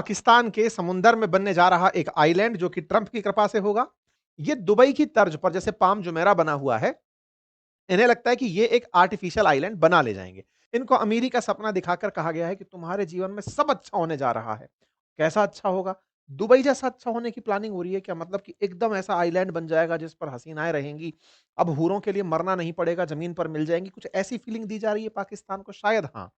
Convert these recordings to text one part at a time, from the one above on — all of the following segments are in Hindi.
पाकिस्तान के समुंदर में बनने जा रहा एक आइलैंड जो कि ट्रंप की कृपा से होगा। ये दुबई की तर्ज पर जैसे पाम जुमेरा बना हुआ है, इन्हें लगता है कि ये एक आर्टिफिशियल आइलैंड बना ले जाएँगे। इनको अमीरी का सपना दिखाकर कहा गया है कि तुम्हारे जीवन में सब अच्छा होने जा रहा है। कैसा अच्छा होगा? दुबई जैसा अच्छा होने की प्लानिंग हो रही है क्या? मतलब कि एकदम ऐसा आइलैंड बन जाएगा जिस पर हसीनाएँ रहेंगी। अब हूरों के लिए मरना नहीं पड़ेगा, ज़मीन पर मिल जाएँगी। कुछ ऐसी फीलिंग दी जा रही है पाकिस्तान को? शायद हाँ।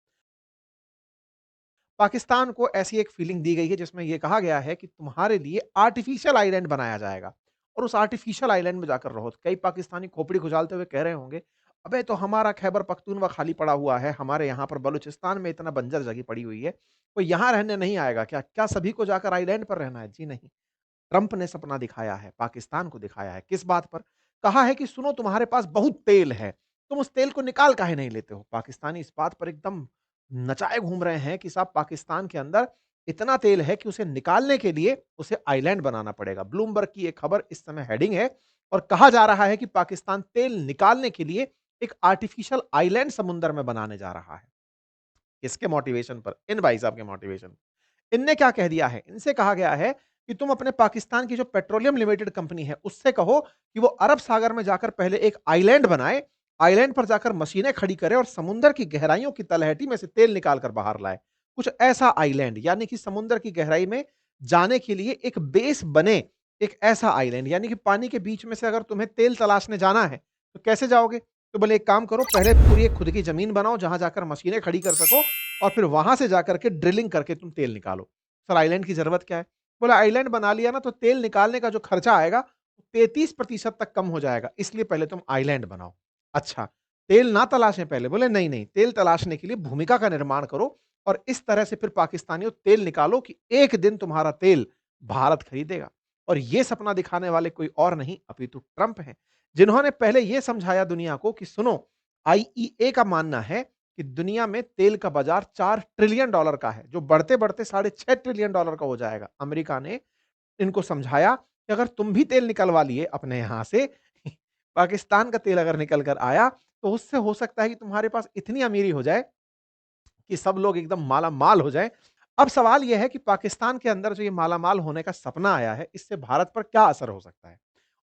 पाकिस्तान को ऐसी एक फीलिंग दी गई है जिसमें ये कहा गया है कि तुम्हारे लिए आर्टिफिशियल आइलैंड बनाया जाएगा और उस आर्टिफिशियल आइलैंड में जाकर रहो। कई पाकिस्तानी खोपड़ी खुजालते हुए कह रहे होंगे, अबे तो हमारा खैबर पख्तूनख्वा खाली पड़ा हुआ है, हमारे यहाँ पर बलूचिस्तान में इतना बंजर जगह पड़ी हुई है, कोई यहाँ रहने नहीं आएगा क्या? क्या सभी को जाकर आइलैंड पर रहना है? जी नहीं। ट्रंप ने सपना दिखाया है, पाकिस्तान को दिखाया है। किस बात पर? कहा है कि सुनो तुम्हारे पास बहुत तेल है, तुम उस तेल को निकाल काहे नहीं लेते हो? पाकिस्तानी इस बात पर एकदम नचाए घूम रहे हैं कि साहब पाकिस्तान के अंदर इतना तेल है कि उसे निकालने के लिए उसे आइलैंड बनाना पड़ेगा। ब्लूमबर्ग की एक खबर इस समय हेडिंग है और कहा जा रहा है कि पाकिस्तान तेल निकालने के लिए एक आर्टिफिशियल आइलैंड समुद्र में बनाने जा रहा है। किसके मोटिवेशन पर? इन भाई साहब के मोटिवेशन। इनने क्या कह दिया है? इनसे कहा गया है कि तुम अपने पाकिस्तान की जो पेट्रोलियम लिमिटेड कंपनी है, उससे कहो कि वो अरब सागर में जाकर पहले एक आइलैंड बनाए, आइलैंड पर जाकर मशीनें खड़ी करे और समुद्र की गहराइयों की तलहटी में से तेल निकाल कर बाहर लाए। कुछ ऐसा आइलैंड यानी कि समुद्र की गहराई में जाने के लिए एक बेस बने, एक ऐसा आइलैंड यानी कि पानी के बीच में से अगर तुम्हें तेल तलाशने जाना है, तो कैसे जाओगे? तो बोले एक काम करो, पहले पूरी एक खुद की ज़मीन बनाओ, जहाँ जाकर मशीनें खड़ी कर सको और फिर वहाँ से जाकर के ड्रिलिंग करके तुम तेल निकालो। सर आइलैंड की ज़रूरत क्या है? बोला आइलैंड बना लिया ना तो तेल निकालने का जो खर्चा आएगा 33% तक कम हो जाएगा, इसलिए पहले तुम आइलैंड बनाओ। अच्छा, तेल ना तलाशें पहले? बोले नहीं, नहीं, तेल तलाशने के लिए भूमिका का निर्माण करो और इस तरह से फिर पाकिस्तानियों तेल निकालो कि एक दिन तुम्हारा तेल भारत खरीदेगा। और ये सपना दिखाने वाले कोई और नहीं अपितु ट्रंप हैं, जिन्होंने पहले ये समझाया दुनिया को कि सुनो, आईईए का मानना है कि दुनिया में तेल का बाजार $4 ट्रिलियन का है, जो बढ़ते-बढ़ते $6.5 ट्रिलियन का हो जाएगा। अमेरिका ने इनको समझाया कि अगर तुम भी तेल निकलवा लिए अपने यहाँ से, पाकिस्तान का तेल अगर निकल कर आया, तो उससे हो सकता है कि तुम्हारे पास इतनी अमीरी हो जाए कि सब लोग एकदम माला-माल हो जाएँ। अब सवाल ये है कि पाकिस्तान के अंदर जो ये माला-माल होने का सपना आया है, इससे भारत पर क्या असर हो सकता है?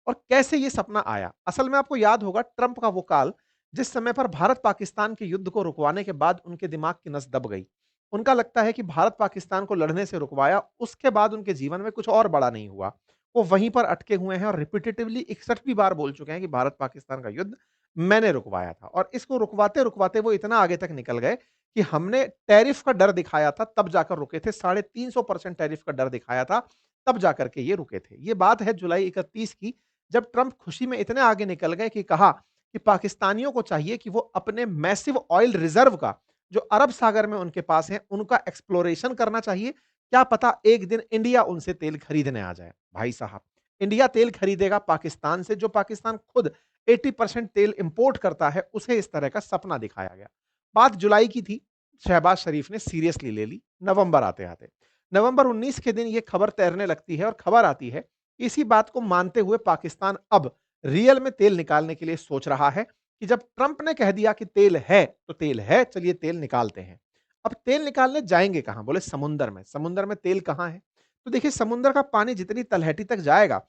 और कैसे ये सपना आया? असल में आपको याद होगा ट्रंप का वो काल, जिस समय पर भारत-पाकिस्तान के युद्ध को रुकवाने के बाद उनके दिमाग की नस दब गई। उनका लगता है कि भारत-पाकिस्तान को लड़ने से रुकवाया, उसके बाद उनके जीवन में कुछ और बड़ा नहीं हुआ। वो वहीं पर अटके हुए हैं और रिपिटिटिवली 61वीं बार बोल चुके हैं कि भारत-पाकिस्तान का युद्ध मैंने रुकवाया था और इसको रुकवाते-रुकवाते वो इतना आगे तक निकल गए कि हमने टैरिफ का डर दिखाया था, तब जाकर रुके थे। 350% टैरिफ का डर दिखाया था, तब जाकर के ये रुके थे। ये बात है जुलाई 31 की, जब ट्रंप खुशी में इतने आगे निकल गए कि कहा कि पाकिस्तानियों को चाहिए कि वो अपने मैसिव ऑयल रिजर्व का, जो अरब सागर में उनके पास है, उनका एक्सप्लोरेशन करना चाहिए। क्या पता एक दिन इंडिया उनसे तेल खरीदने आ जाए। भाई साहब, इंडिया तेल खरीदेगा पाकिस्तान से, जो पाकिस्तान खुद 80% तेल इंपोर्ट करता है, उसे इस तरह का सपना दिखाया गया। बात जुलाई की थी, शहबाज शरीफ ने सीरियसली ले ली, नवंबर आते-आते। नवंबर 19 के दिन ये खबर तैरने लगती है और खबर आती है, इसी बात को मानते हुए पाकिस्तान अब रियल में तेल निकालने के लिए सोच रहा है कि जब ट्रंप ने कह दिया कि तेल है, तो तेल है, चलिए तेल निकालते हैं। अब तेल निकालने जाएँगे कहाँ? बोले समुंदर में। समुंदर में तेल कहाँ है? तो देखिए समुंदर का पानी जितनी तलहटी तक जाएगा,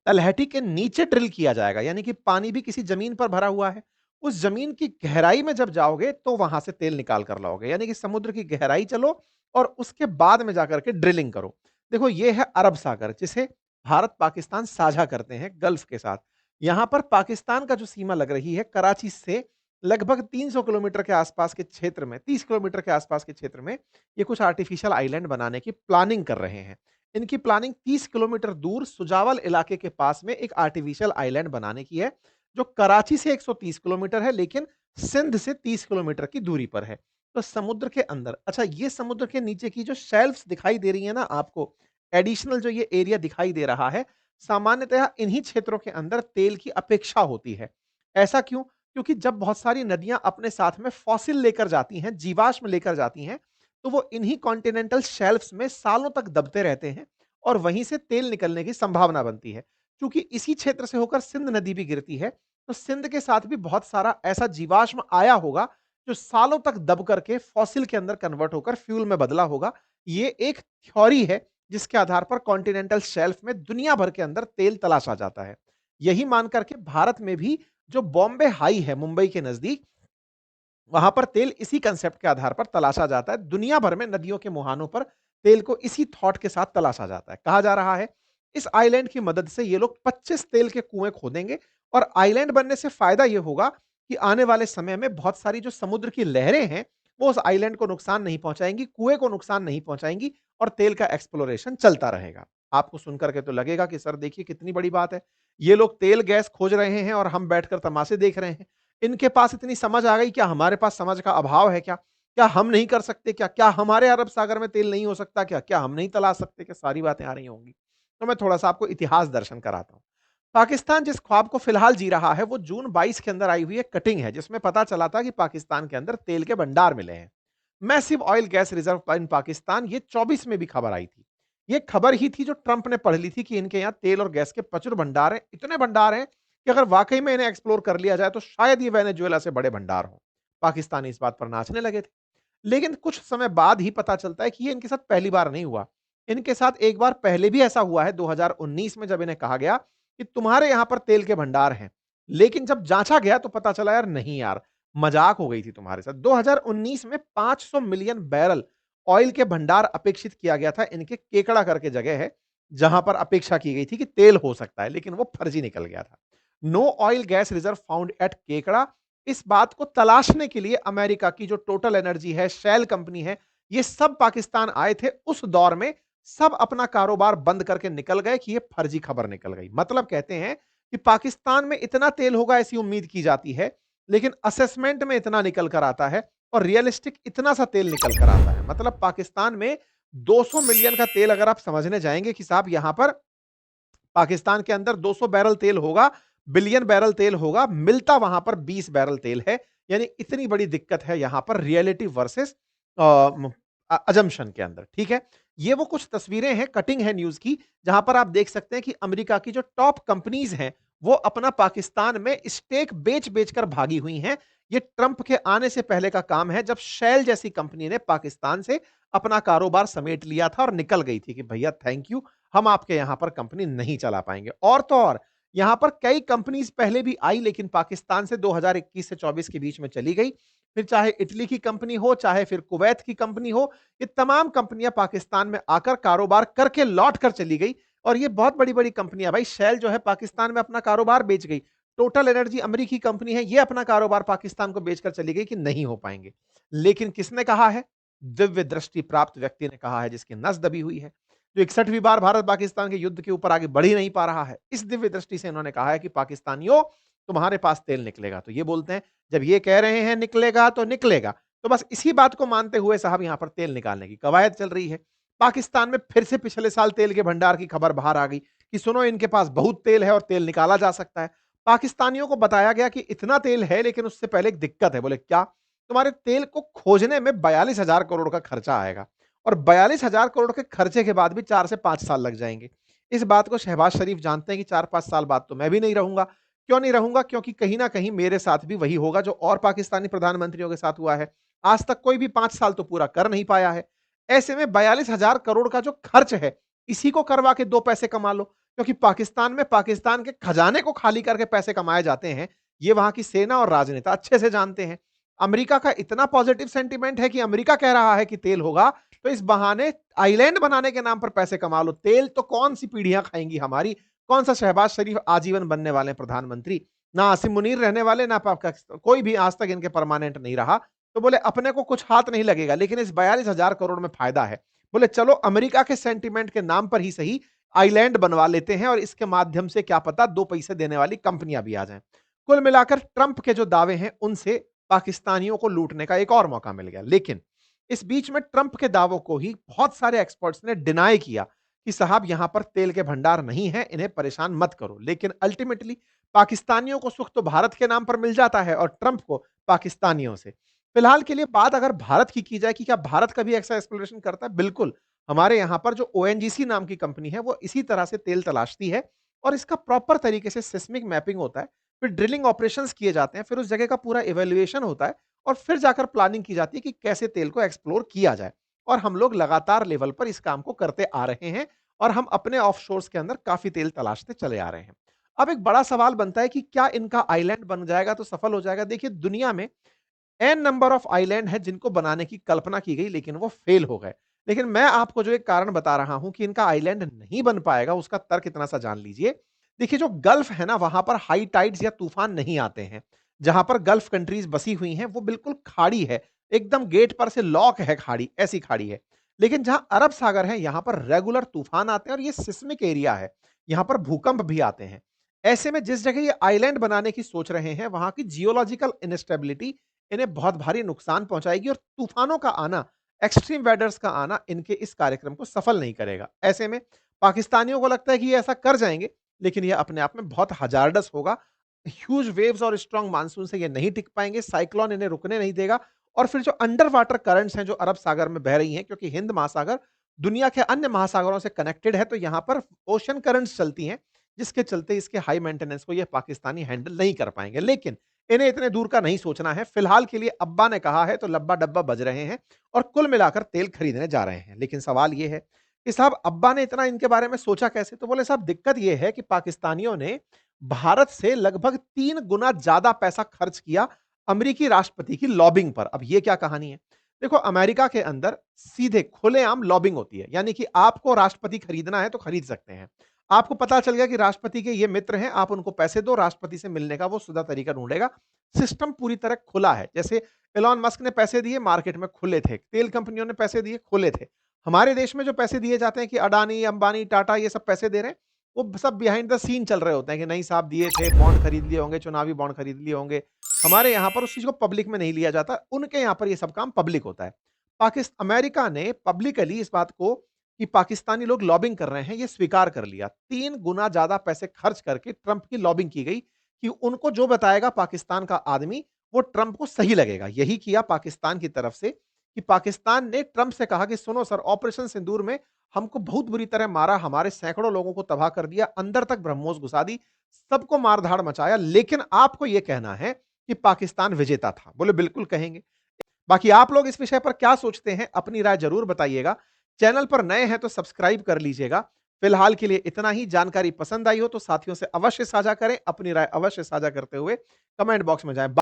तलहटी के नीचे ड्रिल किया जाएगा, यानी कि पानी भी किसी जमीन पर भरा हुआ है। उस जमीन की गहराई में जब जाओगे तो वहां से तेल निकाल कर लाओगे, यानी कि समुद्र की गहराई चलो और उसके बाद में जाकर के ड्रिलिंग करो। देखो ये है अरब सागर, जिसे भारत पाकिस्तान साझा करते हैं गल्फ के साथ। यहां पर पाकिस्तान का जो सीमा लग रही है कराची से लगभग 300 किलोमीटर के आसपास के क्षेत्र में, 30 किलोमीटर के आसपास के क्षेत्र में ये कुछ आर्टिफिशियल आइलैंड बनाने की प्लानिंग कर रहे हैं। इनकी प्लानिंग 30 किलोमीटर दूर सुजावल इलाके के पास में एक आर्टिफिशियल आइलैंड बनाने की है, जो कराची से 130 किलोमीटर है, लेकिन सिंध से 30 किलोमीटर की दूरी पर है। तो समुद्र के अंदर, अच्छा ये समुद्र के नीचे की जो शेल्फ्स दिखाई दे रही है ना आपको, एडिशनल जो ये एरिया दिखाई दे रहा है, सामान्यतः इन्हीं क्षेत्रों के अंदर तेल की अपेक्षा होती है। ऐसा क्यों? क्योंकि जब बहुत सारी नदियां अपने साथ में फॉसिल लेकर जाती हैं, जीवाश्म लेकर जाती हैं, तो वो इन्हीं कॉन्टिनेंटल शेल्फ्स में सालों तक दबते रहते हैं और वहीं से तेल निकलने की संभावना बनती है। क्योंकि इसी क्षेत्र से होकर सिंध नदी भी गिरती है, तो सिंध के साथ भी बहुत सारा ऐसा जीवाश्म आया होगा, जो सालों तक दब करके फॉसिल के अंदर कन्वर्ट होकर फ्यूल में बदला होगा। ये एक थ्योरी है जिसके आधार पर कॉन्टिनेंटल शेल्फ में दुनिया भर के अंदर तेल तलाशा जाता है। यही मान करके भारत में भी जो बॉम्बे हाई है मुंबई के नजदीक, वहां पर तेल इसी कंसेप्ट के आधार पर तलाशा जाता है। दुनिया भर में नदियों के मुहानों पर तेल को इसी थॉट के साथ तलाशा जाता है। कहा जा रहा है इस आइलैंड की मदद से ये लोग 25 तेल के कुएं खोदेंगे और आइलैंड बनने से फायदा ये होगा कि आने वाले समय में बहुत सारी जो समुद्र की लहरें हैं वो उस आइलैंड को नुकसान नहीं पहुंचाएंगी, कुएं को नुकसान नहीं पहुंचाएंगी और तेल का एक्सप्लोरेशन चलता रहेगा। आपको सुनकर के तो लगेगा कि सर देखिए कितनी बड़ी बात है, ये लोग तेल गैस खोज रहे हैं और हम बैठकर तमाशे देख रहे हैं। इनके पास इतनी समझ आ गई, क्या हमारे पास समझ का अभाव है क्या? क्या हम नहीं कर सकते क्या? क्या हमारे अरब सागर में तेल नहीं हो सकता क्या? क्या हम नहीं तलाश सकते क्या? सारी बातें आ रही होंगी। तो मैं थोड़ा-सा आपको इतिहास दर्शन कराता हूँ। पाकिस्तान जिस ख्वाब को फिलहाल जी रहा है, वो जून 22 के अंदर आई हुई एक कटिंग है, जिसमें पता चला था कि पाकिस्तान के अंदर तेल के भंडार मिले हैं। Massive oil gas reserve in Pakistan, ये 24 में भी खबर आई थी। ये खबर ही थी जो ट्रंप ने पढ़ ली थी कि इनके यहाँ तेल और गैस के प्रचुर भंडार हैं, इतने भंडार हैं कि अगर वाकई में इन्हें एक्सप्लोर कर लिया जाए तो शायद ये वेनेजुएला से बड़े भंडार हों। पाकिस्तानी इस बात पर नाचने लगे थे। लेकिन कुछ समय बाद ही पता चलता है कि ये इनके साथ पहली बार नहीं हुआ। इनके साथ एक बार पहले भी ऐसा हुआ है 2019 में, जब इन्हें कहा गया कि तुम्हारे यहां पर तेल के भंडार हैं। लेकिन जब जांचा गया तो पता चला यार नहीं यार, मजाक हो गई थी तुम्हारे साथ। 2019 में 500 मिलियन बैरल ऑयल के भंडार अपेक्षित किया गया था। इनके केकड़ा करके जगह है जहां पर अपेक्षा की गई थी कि तेल हो सकता है, लेकिन वो फर्जी निकल गया था। No oil gas reserve found at केकड़ा। इस बात को तलाशने के लिए अमेरिका की जो टोटल एनर्जी है, शेल कंपनी है, ये सब पाकिस्तान आए थे उस दौर में। सब अपना कारोबार बंद करके निकल गए कि ये फर्जी खबर निकल गई। मतलब कहते हैं कि पाकिस्तान में इतना तेल होगा ऐसी उम्मीद की जाती है, लेकिन असेसमेंट में इतना निकल कर आता है और रियलिस्टिक इतना सा तेल निकल कर आता है। मतलब पाकिस्तान में 200 मिलियन का तेल अगर आप समझने जाएंगे कि साहब यहां पर पाकिस्तान के अंदर 200 बैरल तेल होगा, बिलियन बैरल तेल होगा, मिलता वहां पर 20 बैरल तेल है। यानी इतनी बड़ी दिक्कत है यहां पर रियलिटी वर्सेस अजम्पशन के अंदर। ठीक है, ये वो कुछ तस्वीरें हैं, कटिंग है न्यूज की, जहां पर आप देख सकते हैं कि अमेरिका की जो टॉप कंपनीज हैं वो अपना पाकिस्तान में स्टेक बेच बेच कर भागी हुई हैं। ये ट्रंप के आने से पहले का काम है, जब शेल जैसी कंपनी ने पाकिस्तान से अपना कारोबार समेट लिया था और निकल गई थी कि भैया थैंक यू, हम आपके यहां पर कंपनी नहीं चला पाएंगे। और तो और यहां पर कई कंपनीज पहले भी आई, लेकिन पाकिस्तान से 2021 से 24 के बीच में चली गई। फिर चाहे इटली की कंपनी हो, चाहे फिर कुवैत की कंपनी हो, ये तमाम कंपनियां पाकिस्तान में आकर कारोबार करके लौट कर चली गई। और ये बहुत बड़ी बड़ी कंपनियां, भाई शेल जो है पाकिस्तान में अपना कारोबार बेच गई, टोटल एनर्जी अमेरिकी कंपनी है, ये अपना कारोबार पाकिस्तान को बेचकर चली गई कि नहीं हो पाएंगे। लेकिन किसने कहा है? दिव्य दृष्टि प्राप्त व्यक्ति ने कहा है, जिसकी नस दबी हुई है, जो 61वीं बार भारत पाकिस्तान के युद्ध के ऊपर आगे बढ़ ही नहीं पा रहा है। इस दिव्य दृष्टि से इन्होंने कहा है कि पाकिस्तानियों, तुम्हारे पास तेल निकलेगा। तो ये बोलते हैं जब ये कह रहे हैं निकलेगा तो निकलेगा, तो बस इसी बात को मानते हुए साहब यहां पर तेल निकालने की कवायद चल रही है। पाकिस्तान में फिर से पिछले साल तेल के भंडार की खबर बाहर आ गई कि सुनो इनके पास बहुत तेल है और तेल निकाला जा सकता है। पाकिस्तानियों को बताया गया कि इतना तेल है, लेकिन उससे पहले एक दिक्कत है। बोले क्या? तुम्हारे तेल को खोजने में 42,000 करोड़ का खर्चा आएगा और 42,000 करोड़ के खर्चे के बाद भी 4 से 5 साल लग जाएंगे। इस बात को शहबाज शरीफ जानते हैं कि 4-5 साल बाद तो मैं भी नहीं रहूंगा। क्यों नहीं रहूंगा? क्योंकि कहीं ना कहीं मेरे साथ भी वही होगा जो और पाकिस्तानी प्रधानमंत्रियों के साथ हुआ है। आज तक कोई भी 5 साल तो पूरा कर नहीं पाया है। ऐसे में 42,000 करोड़ का जो खर्च है, इसी को करवा के 2 पैसे कमा लो। क्योंकि पाकिस्तान में पाकिस्तान के खजाने को खाली करके पैसे कमाए जाते हैं, ये वहां की सेना और राजनेता अच्छे से जानते हैं। अमेरिका का इतना पॉजिटिव सेंटीमेंट है कि अमेरिका कह रहा है कि तेल होगा, तो इस बहाने आइलैंड बनाने के नाम पर पैसे कमा लो। तेल तो कौन सी पीढ़ियां खाएंगी हमारी? कौन सा शहबाज शरीफ आजीवन बनने वाले प्रधानमंत्री? ना आसिम मुनीर रहने वाले, ना कोई भी आज तक इनके परमानेंट नहीं रहा। तो बोले अपने को कुछ हाथ नहीं लगेगा, लेकिन इस 42,000 करोड़ में फायदा है। बोले चलो अमेरिका के सेंटीमेंट के नाम पर ही सही आइलैंड बनवा लेते हैं और इसके माध्यम से क्या पता 2 पैसे देने वाली कंपनियां भी आ जाएं। कुल मिलाकर ट्रंप के जो दावे हैं उनसे पाकिस्तानियों को लूटने का एक और मौका मिल गया। लेकिन इस बीच में ट्रंप के दावों को ही बहुत सारे एक्सपर्ट्स ने डिनाई किया कि साहब यहां पर तेल के भंडार नहीं है, इन्हें परेशान मत करो। लेकिन अल्टीमेटली पाकिस्तानियों को सुख तो भारत के नाम पर मिल जाता है और ट्रंप को पाकिस्तानियों से। फिलहाल के लिए बात अगर भारत की जाए कि क्या भारत कभी ऐसा एक्सप्लोरेशन करता है, बिल्कुल। हमारे यहां पर जो ओएनजीसी नाम की कंपनी है वो इसी तरह से तेल तलाशती है और इसका प्रॉपर तरीके से सिस्मिक मैपिंग होता है, फिर ड्रिलिंग ऑपरेशंस किए जाते हैं, फिर उस जगह का पूरा इवैल्यूएशन होता है और फिर जाकर प्लानिंग की जाती है कि कैसे तेल को एक्सप्लोर किया जाए। और हम लोग लगातार लेवल पर इस काम को करते आ रहे हैं और हम अपने ऑफशोर्स के अंदर काफ़ी तेल तलाशते चले आ रहे हैं। अब एक बड़ा सवाल बनता है कि क्या इनका आइलैंड बन जाएगा तो सफल हो जाएगा? देखिए दुनिया में एन नंबर ऑफ आइलैंड है जिनको बनाने की कल्पना की गई लेकिन वो फेल हो गए। लेकिन मैं आपको जो एक कारण बता रहा हूं कि इनका आइलैंड नहीं बन पाएगा उसका तर्क इतना सा जान लीजिए। देखिए जो गल्फ है ना वहां पर हाई टाइड्स या तूफान नहीं आते हैं। जहां पर गल्फ कंट्रीज बसी हुई हैं वो बिल्कुल खाड़ी है, एकदम गेट पर से लॉक है खाड़ी, ऐसी खाड़ी है। लेकिन जहां अरब सागर है यहां पर रेगुलर तूफान आते हैं और ये सिस्मिक एरिया है, यहां पर भूकंप भी आते हैं। ऐसे में जिस जगह ये आइलैंड बनाने की सोच रहे हैं वहां की जियोलॉजिकल इनस्टेबिलिटी इन्हें बहुत भारी नुकसान पहुंचाएगी और तूफानों का आना, एक्सट्रीम वेदर्स का आना इनके इस कार्यक्रम को सफल नहीं करेगा। ऐसे में पाकिस्तानियों को लगता है कि ये ऐसा कर जाएंगे, लेकिन ये अपने आप में बहुत हजारडस होगा। ह्यूज वेव्स और स्ट्रांग मानसून से ये नहीं टिक पाएंगे, साइक्लोन इन्हें रुकने नहीं देगा और फिर जो अंडर वाटर करंट्स हैं जो अरब सागर में बह रही हैं, क्योंकि हिंद महासागर दुनिया के अन्य महासागरों से कनेक्टेड है, तो यहां पर ओशन करंट्स चलती हैं, जिसके चलते इसके हाई मेंटेनेंस को ये पाकिस्तानी हैंडल नहीं कर पाएंगे। लेकिन इन्हें इतने दूर का नहीं सोचना है। फिलहाल के लिए अब्बा ने कहा है तो लब्बा डब्बा बज रहे हैं और कुल मिलाकर तेल खरीदने जा रहे हैं। लेकिन सवाल ये है कि साहब अब्बा ने इतना इनके बारे में सोचा कैसे? तो बोले साहब दिक्कत ये है कि पाकिस्तानियों ने भारत से लगभग 3 गुना ज्यादा पैसा खर्च किया अमेरिकी राष्ट्रपति की लॉबिंग पर। अब ये क्या कहानी है? देखो अमेरिका के अंदर सीधे खुलेआम लॉबिंग होती है, यानी कि आपको राष्ट्रपति खरीदना है तो खरीद सकते हैं। आपको पता चल गया कि राष्ट्रपति के ये मित्र हैं, आप उनको पैसे दो, राष्ट्रपति से मिलने का वो सीधा तरीका ढूंढेगा। सिस्टम पूरी तरह खुला है। जैसे एलॉन मस्क ने पैसे दिए, मार्केट में खुले थे। तेल कंपनियों ने पैसे दिए, खुले थे। हमारे देश में जो पैसे दिए जाते हैं कि अडानी, अंबानी, टाटा ये सब पैसे दे रहे हैं, वो सब बिहाइंड द सीन चल रहे होते हैं कि नहीं साहब दिए थे, बॉन्ड खरीद लिए होंगे, चुनावी बॉन्ड खरीद लिए होंगे। हमारे यहाँ पर उस चीज को पब्लिक में नहीं लिया जाता, उनके यहाँ पर ये सब काम पब्लिक होता है। अमेरिका ने पब्लिकली इस बात को कि पाकिस्तानी लोग लॉबिंग कर रहे हैं, ये स्वीकार कर लिया। 3 गुना ज्यादा पैसे खर्च करके ट्रंप की लॉबिंग की गई कि उनको जो बताएगा पाकिस्तान का आदमी, वो ट्रंप को सही लगेगा। यही किया पाकिस्तान की तरफ से कि पाकिस्तान ने ट्रंप से कहा कि सुनो सर, ऑपरेशन सिंदूर में हमको बहुत बुरी तरह मारा, हमारे सैकड़ों लोगों को तबाह कर दिया, अंदर तक ब्रह्मोस घुसा दी, सबको मार-धाड़ मचाया, लेकिन आपको यह कहना है कि पाकिस्तान विजेता था। बोले बिल्कुल कहेंगे। बाकी आप लोग इस विषय पर क्या सोचते हैं? अपनी राय जरूर बताइएगा। चैनल पर नए हैं तो सब्सक्राइब कर लीजिएगा। फिलहाल के लिए इतना ही। जानकारी पसंद आई हो तो साथियों से अवश्य साझा करें। अपनी राय अवश्य साझा करते हुए कमेंट बॉक्स में जाएं।